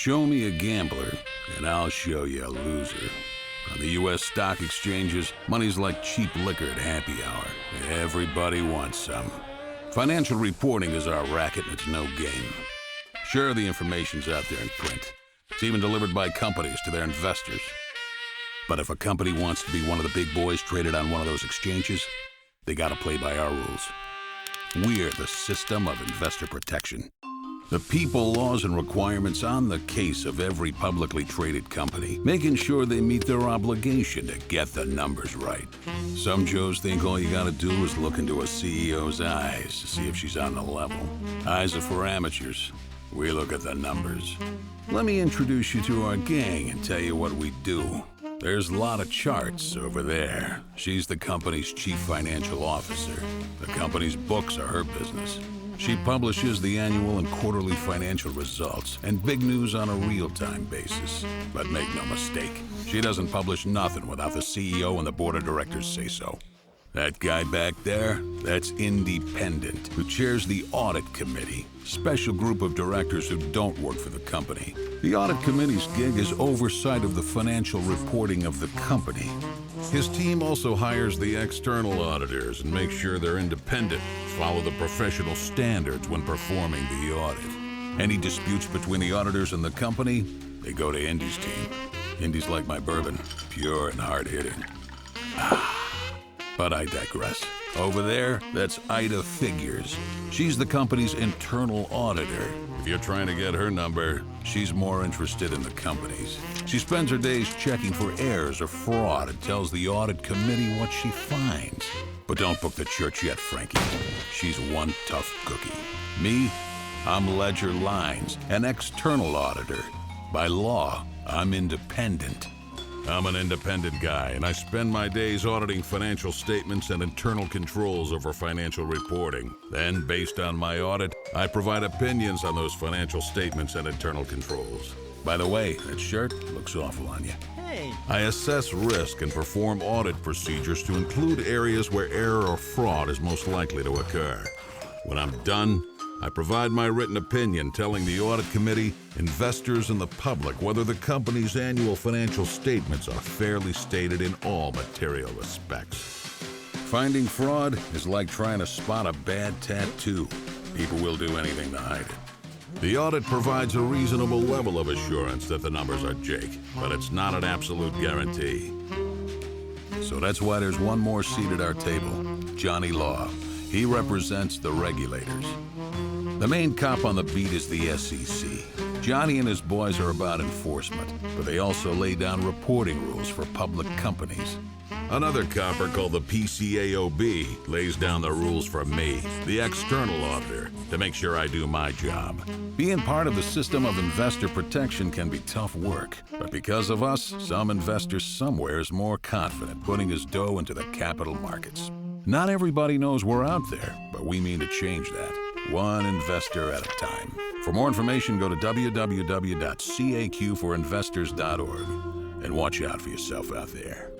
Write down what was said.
Show me a gambler, and I'll show you a loser. On the U.S. stock exchanges, money's like cheap liquor at happy hour. Everybody wants some. Financial reporting is our racket, and it's no game. Sure, the information's out there in print. It's even delivered by companies to their investors. But if a company wants to be one of the big boys traded on one of those exchanges, they gotta play by our rules. We're the system of investor protection. The people, laws, and requirements on the case of every publicly traded company, making sure they meet their obligation to get the numbers right. Some Joes think all you gotta do is look into a CEO's eyes to see if she's on the level. Eyes are for amateurs. We look at the numbers. Let me introduce you to our gang and tell you what we do. There's a lot of charts over there. She's the company's chief financial officer. The company's books are her business. She publishes the annual and quarterly financial results and big news on a real-time basis. But make no mistake, she doesn't publish nothing without the CEO and the board of directors say so. That guy back there, that's Independent, who chairs the Audit Committee, special group of directors who don't work for the company. The Audit Committee's gig is oversight of the financial reporting of the company. His team also hires the external auditors and makes sure they're independent, follow the professional standards when performing the audit. Any disputes between the auditors and the company, they go to Indy's team. Indy's like my bourbon, pure and hard-hitting. But I digress. Over there, that's Ida Figures. She's the company's internal auditor. If you're trying to get her number, she's more interested in the company's. She spends her days checking for errors or fraud and tells the audit committee what she finds. But don't book the church yet, Frankie. She's one tough cookie. Me, I'm Ledger Lines, an external auditor. By law, I'm independent. I'm an independent guy, and I spend my days auditing financial statements and internal controls over financial reporting. Then, based on my audit, I provide opinions on those financial statements and internal controls. By the way, that shirt looks awful on you. Hey. I assess risk and perform audit procedures to include areas where error or fraud is most likely to occur. When I'm done, I provide my written opinion telling the audit committee, investors, and the public whether the company's annual financial statements are fairly stated in all material respects. Finding fraud is like trying to spot a bad tattoo. People will do anything to hide it. The audit provides a reasonable level of assurance that the numbers are jake, but it's not an absolute guarantee. So that's why there's one more seat at our table, Johnny Law. He represents the regulators. The main cop on the beat is the SEC. Johnny and his boys are about enforcement, but they also lay down reporting rules for public companies. Another copper called the PCAOB lays down the rules for me, the external auditor, to make sure I do my job. Being part of the system of investor protection can be tough work, but because of us, some investor somewhere is more confident putting his dough into the capital markets. Not everybody knows we're out there, but we mean to change that. One investor at a time. For more information, go to www.caqforinvestors.org and watch out for yourself out there.